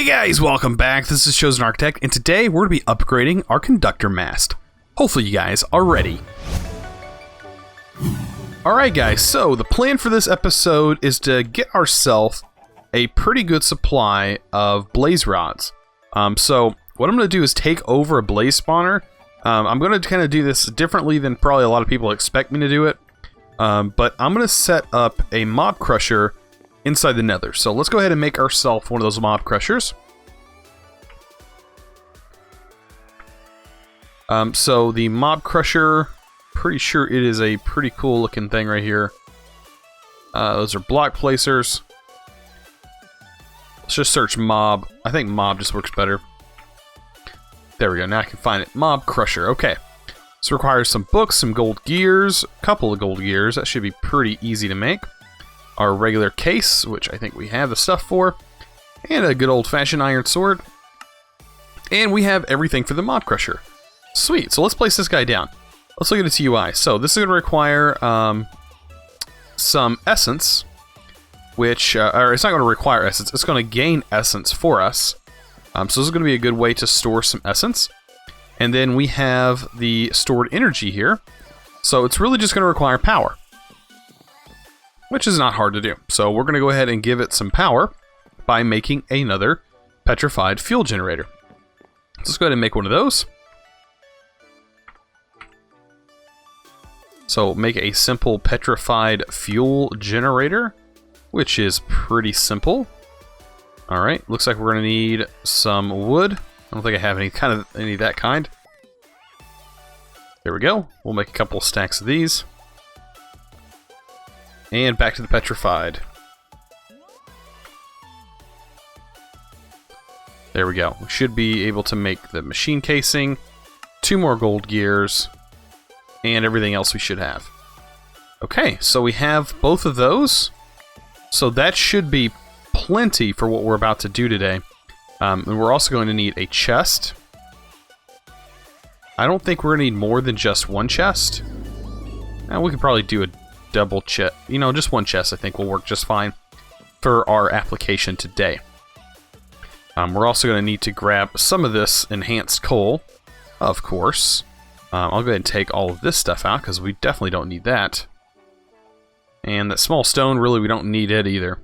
Hey guys, welcome back. This is ChosenArchitect, and today we're going to be upgrading our Conductor Mast. Hopefully you guys are ready. Alright guys, so the plan for this episode is to get ourselves a pretty good supply of blaze rods. So what I'm going to do is take over a blaze spawner. I'm going to kind of do this differently than probably a lot of people expect me to do it. But I'm going to set up a mob crusher inside the Nether. So let's go ahead and make ourselves one of those mob crushers. So the mob crusher, pretty sure it is a pretty cool looking thing right here. Those are block placers. Let's just search mob. I think mob just works better. There we go, now I can find it. Mob crusher, okay. This requires some books, some gold gears, a couple of gold gears. That should be pretty easy to make. Our regular case, which I think we have the stuff for, and a good old-fashioned iron sword. And we have everything for the mob crusher. Sweet, so let's place this guy down. Let's look at its UI. So this is going to require some essence, which, or it's not going to require essence, it's going to gain essence for us. So this is going to be a good way to store some essence. And then we have the stored energy here. So it's really just going to require power, which is not hard to do. So we're going to go ahead and give it some power by making another petrified fuel generator. Let's go ahead and make one of those. So make a simple petrified fuel generator, which is pretty simple. Alright, looks like we're going to need some wood. I don't think I have any of that kind. There we go. We'll make a couple stacks of these. And back to the petrified. There we go. We should be able to make the machine casing, 2 more gold gears, and everything else we should have. Okay, so we have both of those. So that should be plenty for what we're about to do today. And we're also going to need a chest. I don't think we're going to need more than just one chest. And we could probably do a double chest. You know, just one chest I think will work just fine for our application today. We're also going to need to grab some of this enhanced coal, of course. I'll go ahead and take all of this stuff out because we definitely don't need that. And that small stone, really we don't need it either.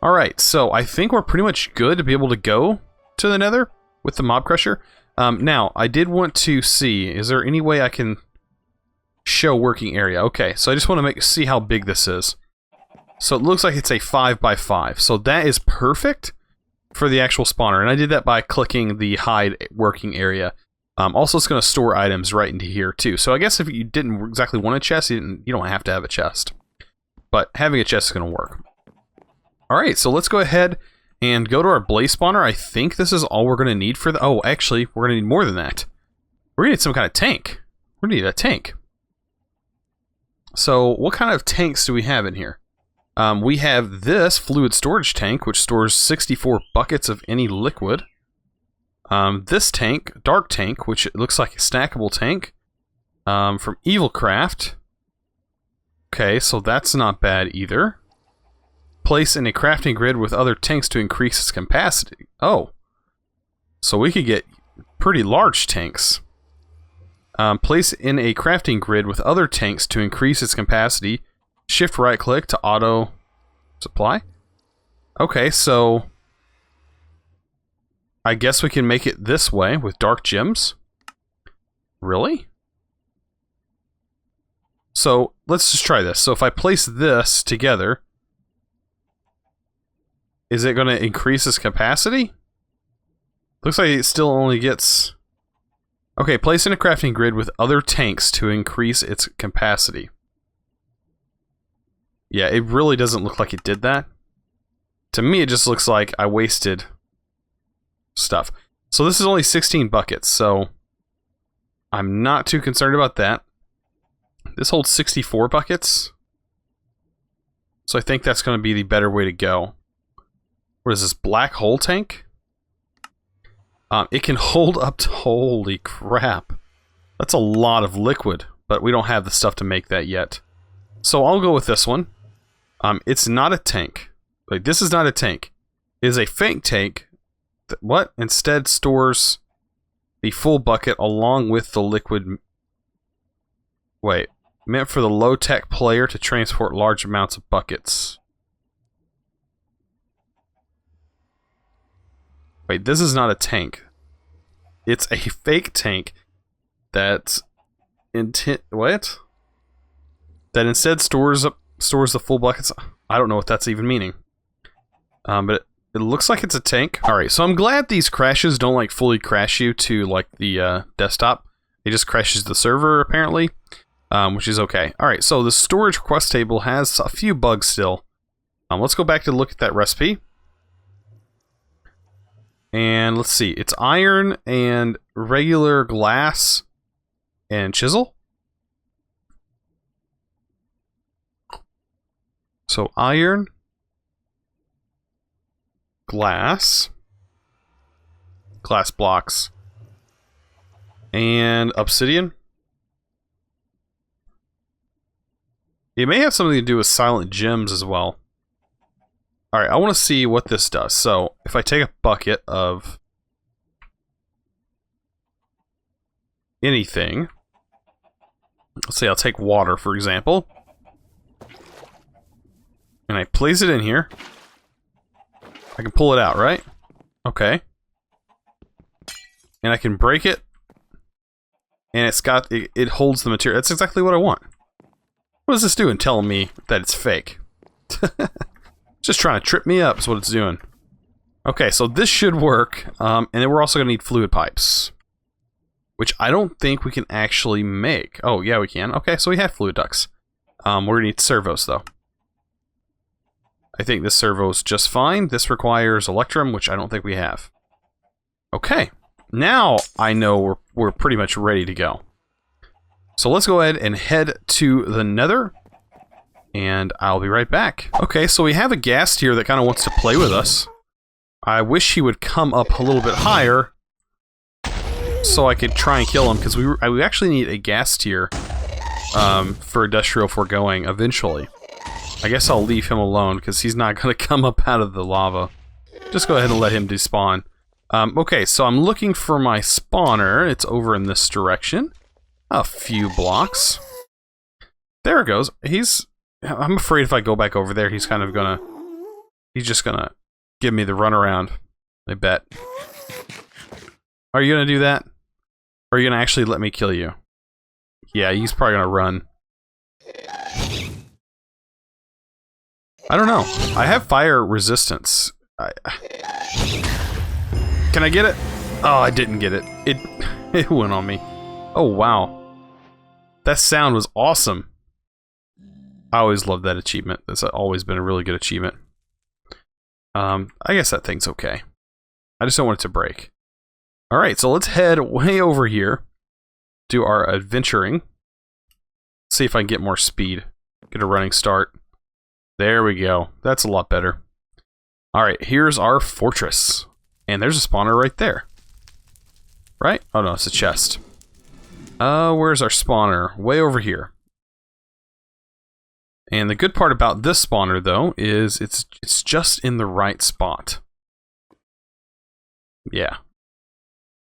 Alright, so I think we're pretty much good to be able to go to the Nether with the mob crusher. Now, I did want to see, is there any way I can show working area? Okay, so I just want to see how big this is. So it looks like it's a 5x5. So that is perfect for the actual spawner. And I did that by clicking the hide working area. Also, it's going to store items right into here too. So I guess if you didn't exactly want a chest, you don't have to have a chest. But having a chest is going to work. Alright, so let's go ahead and go to our blaze spawner. I think this is all we're going to need for the... Oh, actually, we're going to need more than that. We're going to need some kind of tank. We're going to need a tank. So, what kind of tanks do we have in here? We have this fluid storage tank, which stores 64 buckets of any liquid. This tank, dark tank, which looks like a stackable tank, from EvilCraft. Okay, so that's not bad either. Place in a crafting grid with other tanks to increase its capacity. Oh, so we could get pretty large tanks. Place in a crafting grid with other tanks to increase its capacity. Shift right click to auto supply. Okay, so I guess we can make it this way with dark gems. Really? So let's just try this. So if I place this together, is it going to increase its capacity? Looks like it still only gets... Okay, place in a crafting grid with other tanks to increase its capacity. Yeah, it really doesn't look like it did that. To me, it just looks like I wasted stuff. So this is only 16 buckets, so I'm not too concerned about that. This holds 64 buckets. So I think that's going to be the better way to go. What is this, black hole tank? It can hold up to... Holy crap. That's a lot of liquid, but we don't have the stuff to make that yet. So I'll go with this one. It's not a tank. Like, this is not a tank. It is a fake tank What? Instead stores the full bucket along with the liquid... Wait. Meant for the low-tech player to transport large amounts of buckets. Wait, this is not a tank. It's a fake tank that's... What? That instead stores the full buckets. I don't know what that's even meaning. But it looks like it's a tank. Alright, so I'm glad these crashes don't like fully crash you to like the desktop. It just crashes the server apparently, which is okay. Alright, so the storage request table has a few bugs still. Let's go back to look at that recipe. And let's see, it's iron and regular glass and chisel. So iron, glass blocks, and obsidian. It may have something to do with silent gems as well. Alright, I want to see what this does. So, if I take a bucket of anything, let's say I'll take water for example, and I place it in here, I can pull it out, right? Okay. And I can break it, and it holds the material. That's exactly what I want. What is this doing telling me that it's fake? Just trying to trip me up is what it's doing. Okay, so this should work, and then we're also going to need fluid pipes, which I don't think we can actually make. Oh, yeah, we can. Okay, so we have fluid ducts. We're going to need servos, though. I think this servo is just fine. This requires electrum, which I don't think we have. Okay, now I know we're pretty much ready to go. So let's go ahead and head to the Nether, and I'll be right back. Okay, so we have a Gask here that kind of wants to play with us. I wish he would come up a little bit higher so I could try and kill him, because we actually need a Gask tier for industrial foregoing eventually. I guess I'll leave him alone because he's not going to come up out of the lava. Just go ahead and let him despawn. Okay, so I'm looking for my spawner. It's over in this direction. A few blocks. There it goes. I'm afraid if I go back over there, he's just gonna give me the runaround. I bet. Are you gonna do that? Or are you gonna actually let me kill you? Yeah, he's probably gonna run. I don't know. I have fire resistance. Can I get it? Oh, I didn't get it. It went on me. Oh, wow. That sound was awesome. I always loved that achievement. That's always been a really good achievement. I guess that thing's okay. I just don't want it to break. Alright, so let's head way over here. Do our adventuring. See if I can get more speed. Get a running start. There we go. That's a lot better. Alright, here's our fortress. And there's a spawner right there. Right? Oh no, it's a chest. Where's our spawner? Way over here. And the good part about this spawner, though, is it's just in the right spot. Yeah.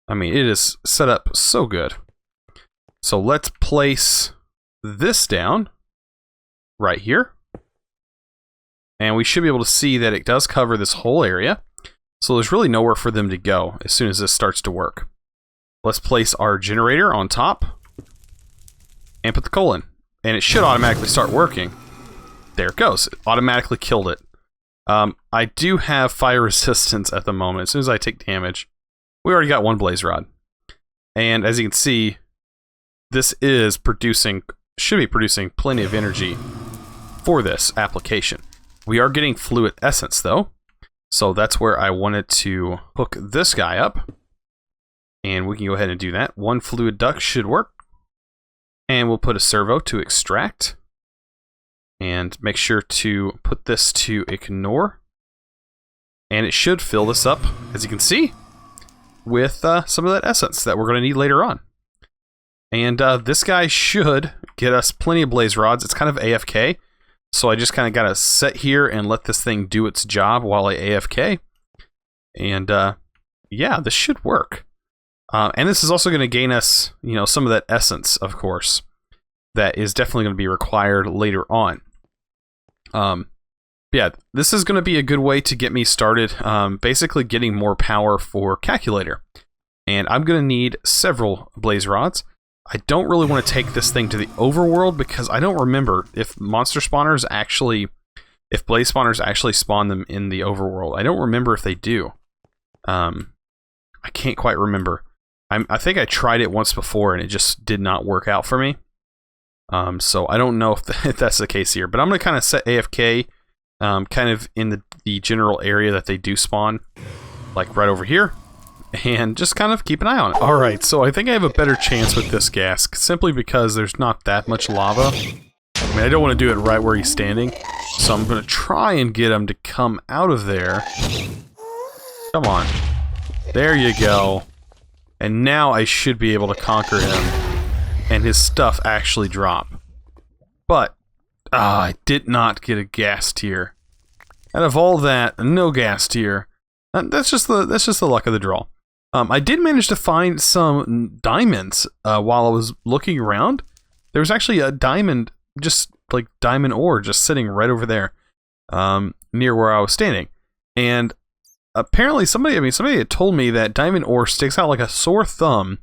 I mean, it is set up so good. So let's place this down right here. And we should be able to see that it does cover this whole area. So there's really nowhere for them to go as soon as this starts to work. Let's place our generator on top and put the coal in. And it should automatically start working. There it goes. It automatically killed it. I do have fire resistance at the moment. As soon as I take damage, we already got one blaze rod. And as you can see, this is should be producing plenty of energy for this application. We are getting fluid essence though. So that's where I wanted to hook this guy up. And we can go ahead and do that. One fluid duct should work. And we'll put a servo to extract. And make sure to put this to ignore. And it should fill this up, as you can see, with some of that essence that we're going to need later on. And this guy should get us plenty of blaze rods. It's kind of AFK. So I just kind of got to sit here and let this thing do its job while I AFK. And yeah, this should work. And this is also going to gain us, you know, some of that essence, of course, that is definitely going to be required later on. Yeah, this is going to be a good way to get me started, basically getting more power for Calculator. And I'm going to need several blaze rods. I don't really want to take this thing to the overworld because I don't remember if monster spawners actually, if blaze spawners actually spawn them in the overworld. I don't remember if they do. I can't quite remember. I think I tried it once before and it just did not work out for me. So I don't know if that's the case here, but I'm going to kind of set AFK kind of in the general area that they do spawn, like right over here. And just kind of keep an eye on it. Alright, so I think I have a better chance with this Gask, simply because there's not that much lava. I mean, I don't want to do it right where he's standing, so I'm going to try and get him to come out of there. Come on. There you go. And now I should be able to conquer him, and his stuff actually drop. But, I did not get a gas tier. Out of all that, no gas tier. That's just the luck of the draw. I did manage to find some diamonds while I was looking around. There was actually a diamond, just like diamond ore, just sitting right over there, near where I was standing. And apparently somebody had told me that diamond ore sticks out like a sore thumb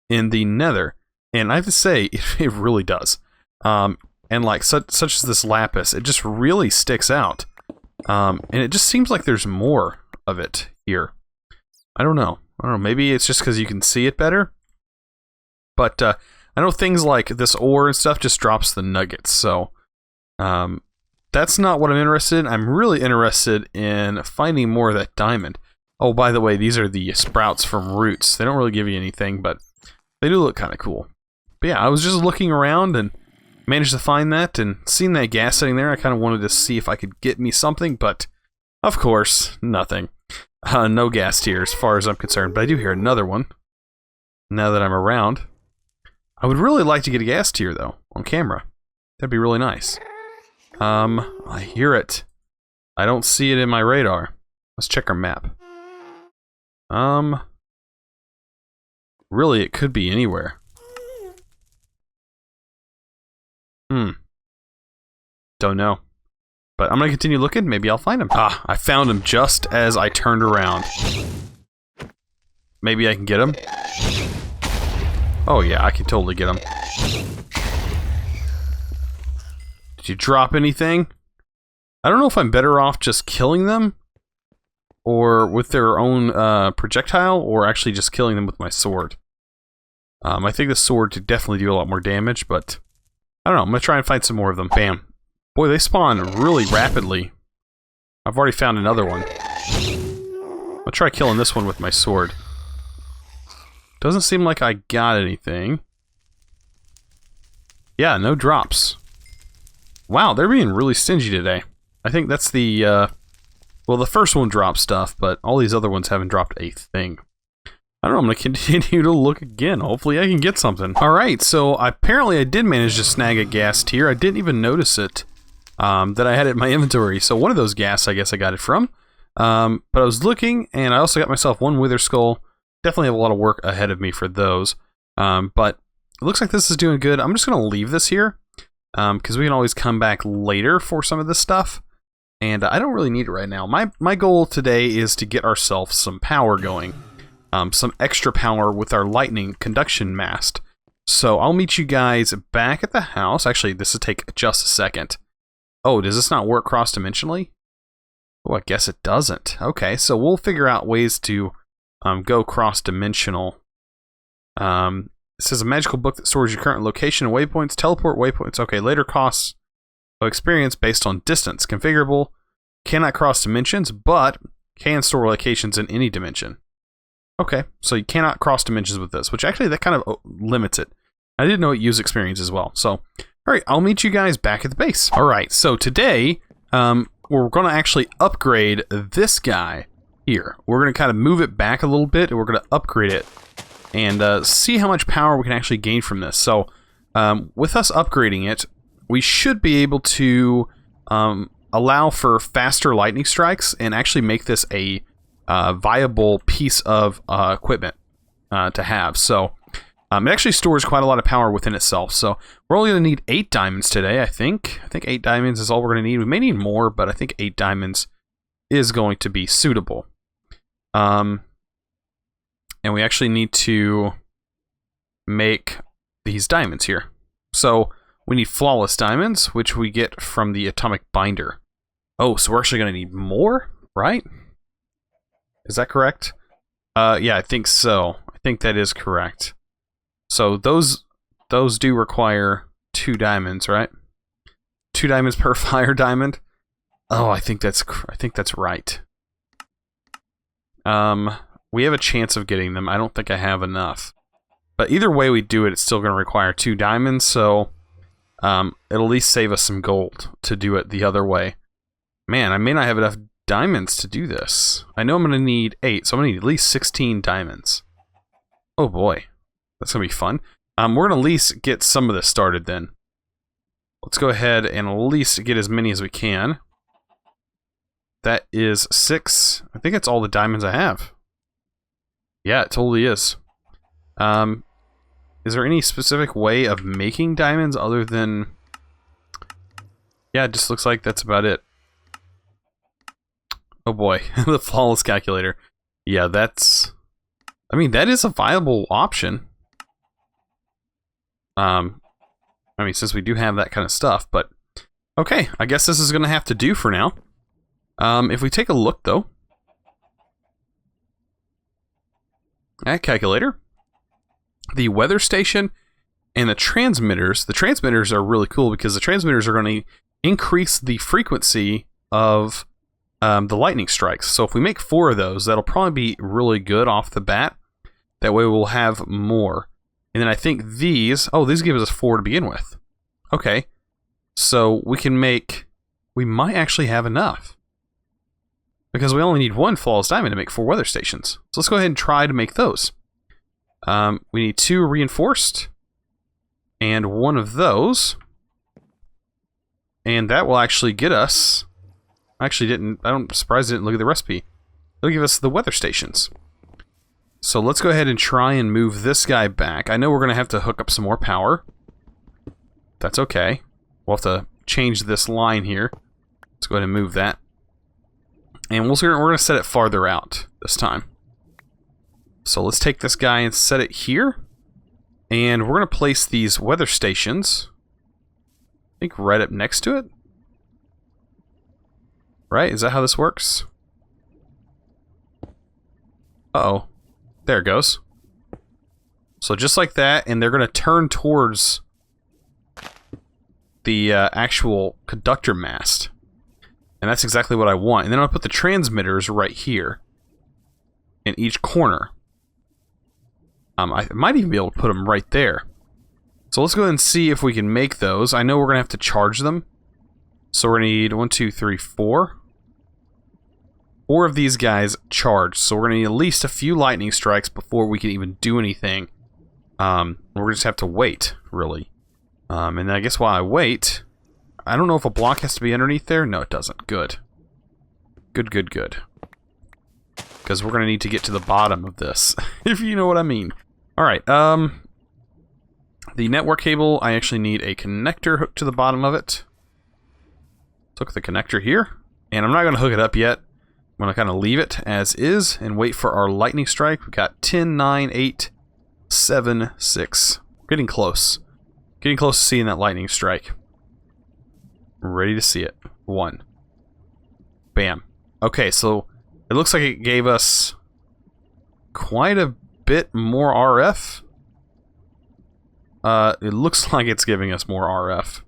in the Nether, and I have to say it really does. And like such as this lapis, it just really sticks out. And it just seems like there's more of it here. I don't know. Maybe it's just because you can see it better. But I know things like this ore and stuff just drops the nuggets. So that's not what I'm interested in. I'm really interested in finding more of that diamond. Oh, by the way, these are the sprouts from roots. They don't really give you anything, but they do look kind of cool. But yeah, I was just looking around and managed to find that, and seeing that gas sitting there, I kind of wanted to see if I could get me something, but of course, nothing. No gas tier as far as I'm concerned, but I do hear another one now that I'm around. I would really like to get a gas tier, though, on camera. That'd be really nice. I hear it. I don't see it in my radar. Let's check our map. Really, it could be anywhere. Don't know. But I'm gonna continue looking, maybe I'll find him. Ah, I found him just as I turned around. Maybe I can get him? Oh yeah, I can totally get him. Did you drop anything? I don't know if I'm better off just killing them, or with their own projectile, or actually just killing them with my sword. I think the sword could definitely do a lot more damage, but I don't know, I'm gonna try and find some more of them. Bam. Boy, they spawn really rapidly. I've already found another one. I'll try killing this one with my sword. Doesn't seem like I got anything. Yeah, no drops. Wow, they're being really stingy today. I think that's the, well, the first one dropped stuff, but all these other ones haven't dropped a thing. I don't know, I'm going to continue to look again. Hopefully I can get something. Alright, so apparently I did manage to snag a gas tier. I didn't even notice it, that I had it in my inventory. So one of those gas, I guess I got it from. But I was looking, and I also got myself one wither skull. Definitely have a lot of work ahead of me for those. But it looks like this is doing good. I'm just going to leave this here, because we can always come back later for some of this stuff. And I don't really need it right now. My goal today is to get ourselves some power going. Some extra power with our lightning conduction mast. So I'll meet you guys back at the house. Actually, this will take just a second. Oh, does this not work cross-dimensionally? Oh, I guess it doesn't. Okay, so we'll figure out ways to go cross-dimensional. It says a magical book that stores your current location and waypoints. Teleport waypoints. Okay, later costs of experience based on distance. Configurable. Cannot cross dimensions, but can store locations in any dimension. Okay, so you cannot cross dimensions with this, which actually that kind of limits it. I didn't know it used experience as well. So, alright, I'll meet you guys back at the base. Alright, so today, we're going to actually upgrade this guy here. We're going to kind of move it back a little bit, and we're going to upgrade it, and see how much power we can actually gain from this. So, with us upgrading it, we should be able to allow for faster lightning strikes, and actually make this a viable piece of equipment to have. So it actually stores quite a lot of power within itself. So we're only going to need 8 diamonds today, I think. I think 8 diamonds is all we're going to need. We may need more, but I think 8 diamonds is going to be suitable. And we actually need to make these diamonds here. So we need flawless diamonds, which we get from the atomic binder. Oh, so we're actually going to need more, right? Is that correct? Yeah, I think so. I think that is correct. So those do require 2 diamonds, right? 2 diamonds per fire diamond. Oh, I think that's right. We have a chance of getting them. I don't think I have enough. But either way we do it, it's still going to require 2 diamonds, so it'll at least save us some gold to do it the other way. Man, I may not have enough diamonds to do this. I know I'm going to need 8, so I'm going to need at least 16 diamonds. Oh boy, that's going to be fun. We're going to at least get some of this started then. Let's go ahead and at least get as many as we can. That is 6. I think that's all the diamonds I have. Yeah, it totally is. Is there any specific way of making diamonds other than... Yeah, it just looks like that's about it. Oh boy, the flawless calculator. Yeah, that's... I mean, that is a viable option. I mean, since we do have that kind of stuff, but... Okay, I guess this is going to have to do for now. If we take a look, though... At calculator... The weather station and the transmitters are really cool because the transmitters are going to increase the frequency of the lightning strikes. So if we make 4 of those, that'll probably be really good off the bat. That way we'll have more. And then I think these give us 4 to begin with. Okay, so we might actually have enough. Because we only need 1 flawless diamond to make 4 weather stations. So let's go ahead and try to make those. We need 2 reinforced, and 1 of those, and that will actually get us. I'm surprised I didn't look at the recipe. It'll give us the weather stations. So let's go ahead and try and move this guy back. I know we're going to have to hook up some more power. That's okay. We'll have to change this line here. Let's go ahead and move that. And we're going to set it farther out this time. So let's take this guy and set it here. And we're going to place these weather stations, I think right up next to it. Right? Is that how this works? Uh-oh. There it goes. So just like that, and they're going to turn towards the actual conductor mast. And that's exactly what I want. And then I'll put the transmitters right here in each corner. I might even be able to put them right there. So let's go ahead and see if we can make those. I know we're going to have to charge them. So we're going to need 1, 2, 3, 4. 4 of these guys charged. So we're going to need at least a few lightning strikes before we can even do anything. We're going to just have to wait, really. And then I guess while I wait, I don't know if a block has to be underneath there. No, it doesn't. Good. Good, good, good. Because we're going to need to get to the bottom of this, if you know what I mean. Alright, the network cable, I actually need a connector hooked to the bottom of it. Hook the connector here, and I'm not going to hook it up yet. I'm going to kind of leave it as is and wait for our lightning strike. We've got 10, 9, 8, 7, 6. Getting close. Getting close to seeing that lightning strike. Ready to see it. 1. Bam. Okay, so it looks like it gave us quite a bit more RF. It looks like it's giving us more RF.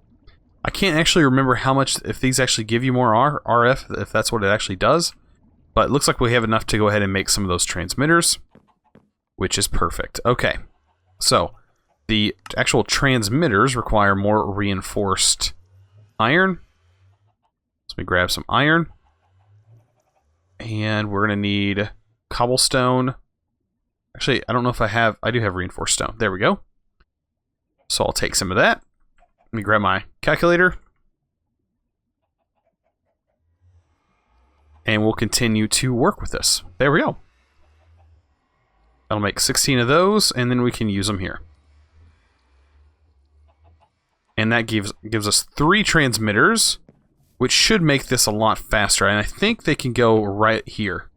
I can't actually remember how much, if these actually give you more RF, if that's what it actually does. But it looks like we have enough to go ahead and make some of those transmitters, which is perfect. Okay, so the actual transmitters require more reinforced iron. So let me grab some iron. And we're going to need cobblestone. Actually, I don't know if I do have reinforced stone. There we go. So I'll take some of that. Let me grab my calculator. And we'll continue to work with this. There we go. That'll make 16 of those, and then we can use them here. And that gives us 3 transmitters, which should make this a lot faster. And I think they can go right here.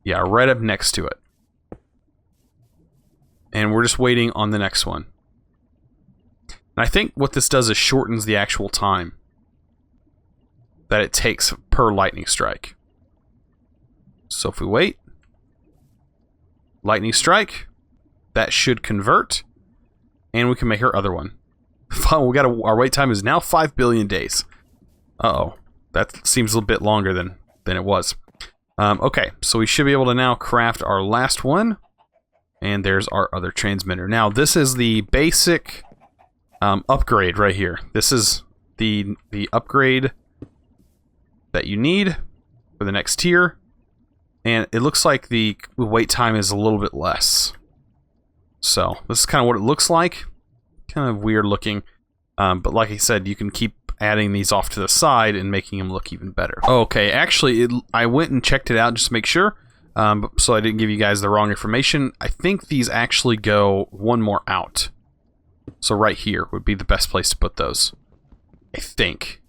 Yeah, right up next to it. And we're just waiting on the next one. And I think what this does is shortens the actual time that it takes per lightning strike. So if we wait, lightning strike, that should convert, and we can make our other one. Our wait time is now 5 billion days. Uh-oh. That seems a little bit longer than it was. Okay, so we should be able to now craft our last one. And there's our other transmitter. Now, this is the basic upgrade right here. This is the upgrade that you need for the next tier. And it looks like the wait time is a little bit less. So, this is kind of what it looks like. Kind of weird looking. But like I said, you can keep adding these off to the side and making them look even better. Okay, actually, I went and checked it out just to make sure. So I didn't give you guys the wrong information. I think these actually go one more out. So right here would be the best place to put those. I think.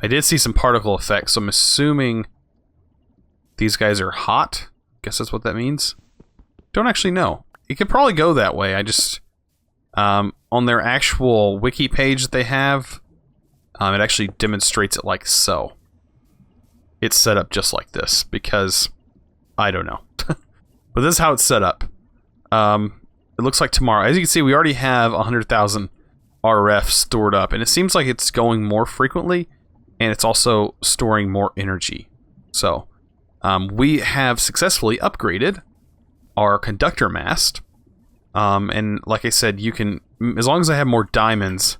I did see some particle effects, so I'm assuming these guys are hot. Guess that's what that means. Don't actually know. It could probably go that way. I just... on their actual wiki page that they have, it actually demonstrates it like so. It's set up just like this, because... I don't know. But this is how it's set up. It looks like tomorrow. As you can see, we already have 100,000 RF stored up. And it seems like it's going more frequently. And it's also storing more energy. So, we have successfully upgraded our Conductor Mast. And like I said, you can... As long as I have more diamonds,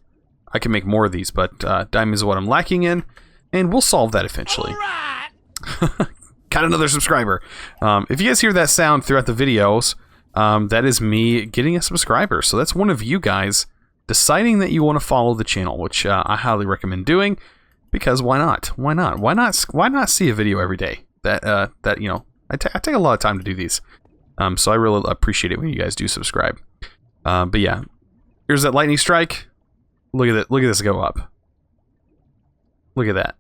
I can make more of these. But diamonds is what I'm lacking in. And we'll solve that eventually. All right. Got another subscriber. If you guys hear that sound throughout the videos, that is me getting a subscriber. So that's one of you guys deciding that you want to follow the channel, which I highly recommend doing, because why not? Why not? Why not see a video every day? That you know, I take a lot of time to do these. So I really appreciate it when you guys do subscribe. But yeah, here's that lightning strike. Look at it. Look at this go up. Look at that.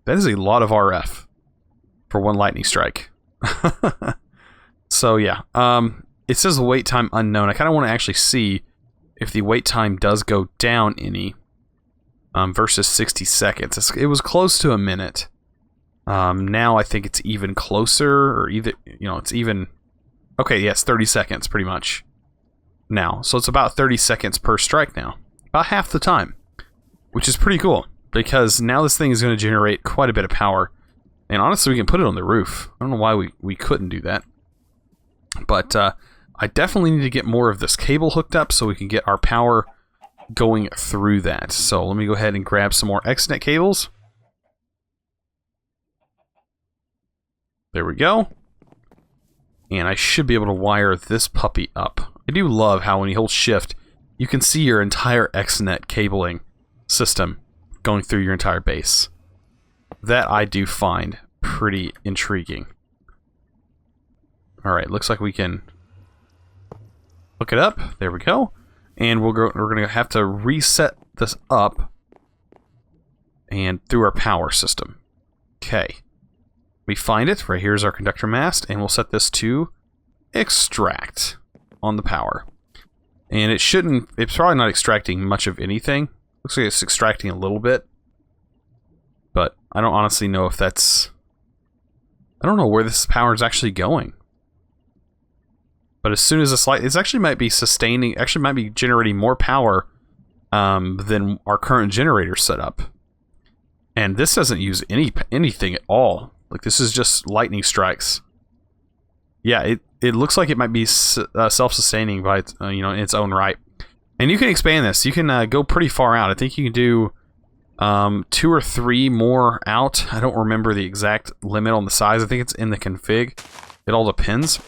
That is a lot of RF. For one lightning strike. So yeah, it says the wait time unknown. I kind of want to actually see if the wait time does go down any versus 60 seconds. It was close to a minute. Now I think it's even closer, or either, you know, it's even... Okay, yes, 30 seconds pretty much now. So it's about 30 seconds per strike now. About half the time, which is pretty cool, because now this thing is going to generate quite a bit of power. And honestly, we can put it on the roof. I don't know why we couldn't do that. But I definitely need to get more of this cable hooked up so we can get our power going through that. So let me go ahead and grab some more Ethernet cables. There we go. And I should be able to wire this puppy up. I do love how when you hold shift, you can see your entire Ethernet cabling system going through your entire base. That I do find pretty intriguing. Alright, looks like we can hook it up. There we go. And we're going to have to reset this up and through our power system. Okay. We find it. Right here's our conductor mast, and we'll set this to extract on the power. And it's probably not extracting much of anything. Looks like it's extracting a little bit. But I don't honestly know if that's... I don't know where this power is actually going. But as soon as it actually might be sustaining... Actually might be generating more power than our current generator setup. And this doesn't use anything at all. Like, this is just lightning strikes. Yeah, it looks like it might be self-sustaining by its, in its own right. And you can expand this. You can go pretty far out. I think you can do 2 or 3 more out. I don't remember the exact limit on the size. I think it's in the config. It all depends.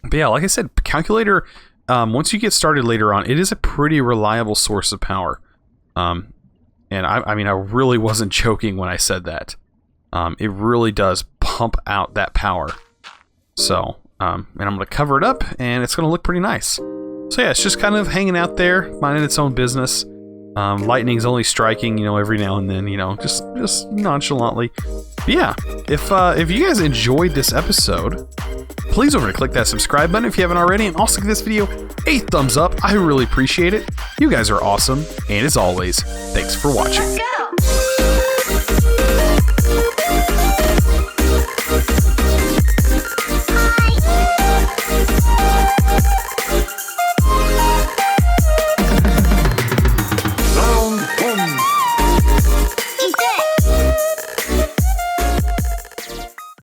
But yeah, like I said, calculator, once you get started later on, it is a pretty reliable source of power. And I mean, I really wasn't joking when I said that. It really does pump out that power. So, and I'm going to cover it up, and it's going to look pretty nice. So yeah, it's just kind of hanging out there, minding its own business. Lightning's only striking, you know, every now and then, you know, just nonchalantly. But yeah, if you guys enjoyed this episode, please over to click that subscribe button if you haven't already, and also give this video a thumbs up. I really appreciate it. You guys are awesome, and as always, thanks for watching. Let's go!